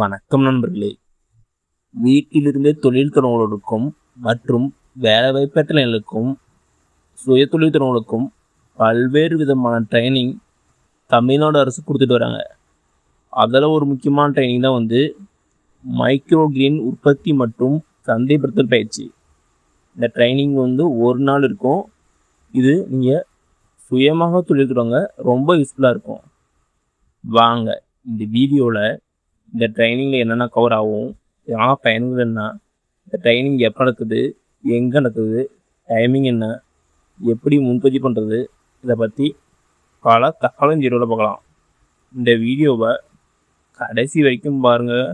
வணக்கம் நண்பர்களே. வீட்டிலிருந்தே தொழில் தொடங்குவதற்கும் மற்றும் வேலைவாய்ப்பற்ற நிலைக்கும் சுய தொழில் தொடங்குவதற்கும் பல்வேறு விதமான ட்ரைனிங் தமிழ்நாடு அரசு கொடுத்துட்டு வராங்க. அதில் ஒரு முக்கியமான ட்ரைனிங் தான் மைக்ரோகிரீன் உற்பத்தி மற்றும் சந்தைப்படுத்தல் பயிற்சி. இந்த ட்ரைனிங் ஒரு நாள் இருக்கும். இது நீங்கள் சுயமாக தொழில் தொடங்க ரொம்ப யூஸ்ஃபுல்லாக இருக்கும். வாங்க இந்த வீடியோவில் இந்த ட்ரைனிங்கில் என்னென்ன கவர் ஆகும், இதனால் பயன்கள் என்ன, இந்த ட்ரைனிங் எப்போ நடக்குது, எங்கே நடக்குது, டைமிங் என்ன, எப்படி முன்பதிவு பண்ணுறது, இதை பற்றி பல தகவலும் இந்த வீடியோவில் பார்க்கலாம். இந்த வீடியோவை கடைசி வரைக்கும் பாருங்கள்.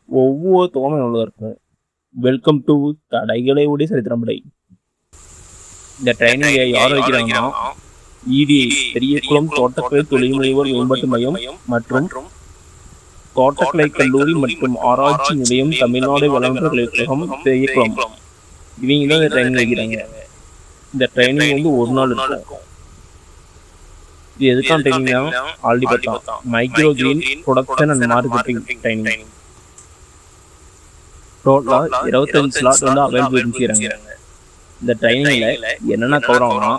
ஒவ்வொரு தோணும் நல்லா இருக்கும். வெல்கம் டு தடைகளை உடைய சரித்திரம்படை. இந்த ட்ரைனிங்கை யார் வைக்கிறாங்கன்னா EDI பெரியகுளம் தோட்டக்கலை தொழில் முனைவோர் மேம்பாட்டு மையம் மற்றும் தோட்டக்கலை கல்லூரி மற்றும் ஆராய்ச்சி நிலையம் தமிழ்நாடு வேளாண் கழகம் பெரியகுளம். இவங்க தான் இந்த ட்ரைனிங் வைக்கிறாங்க. இந்த ட்ரைனிங் ஒரு நாள் இருக்கும். இது எதுக்கான ட்ரைனிங் ஆல்ரெடி பார்த்தோம். Microgreen production and marketing training. டோட்டலாக 25 ஸ்லாட் அவைலபிள் செய்கிறாங்க. இந்த ட்ரைனிங்கில் என்னென்ன கவர் ஆகும்னா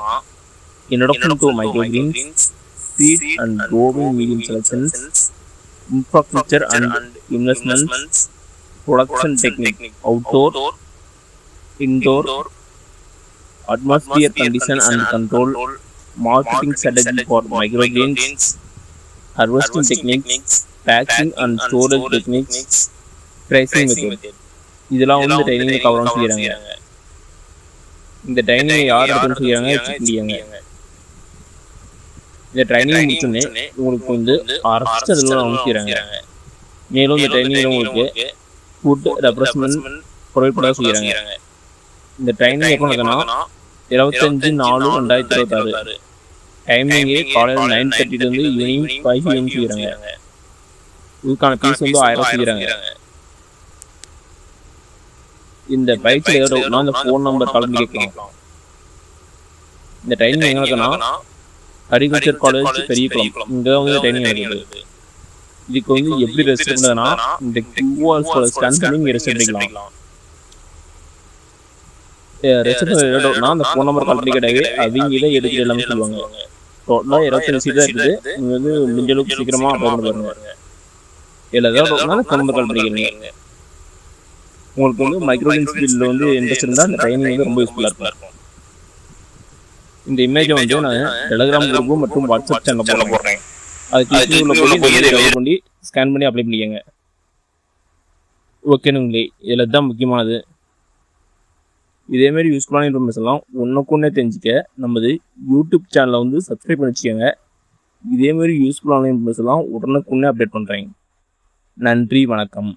Introduction to microgreens, seed and growing medium selections, infrastructure and investments, production technique, outdoor, indoor, atmosphere condition and control, marketing strategy for microgreens, harvesting techniques, packing and storage techniques, pricing method. இதெல்லாம் training cover செய்கிறாங்க. இந்த training யார் எடுத்து செய்கிறாங்க? இந்த training முடிச்சோடனே உங்களுக்கு அரசு அதில் செய்கிறாங்க. மேலும் இந்த ட்ரைனிங்கில் உங்களுக்கு ஃபுட் ரெப்ரசன்மெண்ட் ப்ரொவைட் பண்ண செய்கிறாங்க. இந்த ட்ரைனிங் எப்போ நடக்குன்னா 25/4/2026. டைமிங்கே காலையில் 9:30 ஈவினிங் 5 PM செய்கிறாங்க. இதுக்கான ஃபீஸ் 1000 செய்கிறாங்க. இந்த பயிற்சியில் ஏதாவது அந்த ஃபோன் நம்பர் கால் பண்ணி கேட்கலாம். இந்த ட்ரைனிங் எங்கே நடக்குன்னா அக்ரிகல்ச்சர் காலேஜ் பெரியகுளம். இங்கே ட்ரைனிங் நடக்குது. இதுக்கு எப்படி ரெஜிஸ்டர் பண்ணுறதுன்னா இந்த QR ஸ்கேன் பண்ணி நீங்கள் ரெஜிஸ்டர் பண்ணிக்கலாம். ரெஜிஸ்டர் அந்த ஃபோன் நம்பர் கால் பண்ணி கேட்டாவே அவங்க இதை எடுத்துட்டு எல்லாமே சொல்லுவாங்க. டோட்டலாக 25 சீட் தான் இருக்குது. நீங்கள் முடிஞ்ச அளவுக்கு சீக்கிரமாக அப்ளை பண்ண பாருங்க. இதில் ஏதாவது ஃபோன் நம்பர் கால் பண்ணிக்கிறீங்க. உங்களுக்கு மைக்ரோகிரீன்ஸ் ஃபீல்டில் இன்ட்ரெஸ்ட் இருந்தால் இந்த ட்ரைனிங் ரொம்ப யூஸ்ஃபுல்லாக இருக்கும். இந்த இமேஜை நான் டெலிகிராம் குரூப் மற்றும் வாட்ஸ்அப் சேனலில் போடுறேன். அதுக்கு பண்ணி ஸ்கேன் பண்ணி அப்ளை பண்ணிக்கங்க. ஓகேனுங்களே, இதில் தான் முக்கியமானது. இதேமாரி யூஸ்ஃபுல்லான இன்ஃபர்மேஷன்லாம் ஒன்றுக்குன்னே தெரிஞ்சுக்க நமது யூடியூப் சேனலை சப்ஸ்கிரைப் பண்ணி வச்சுக்கோங்க. இதேமாரி யூஸ்ஃபுல்லான இன்ஃபர்மேஷன்லாம் உடனுக்குன்னே அப்டேட் பண்ணுறேன். நன்றி, வணக்கம்.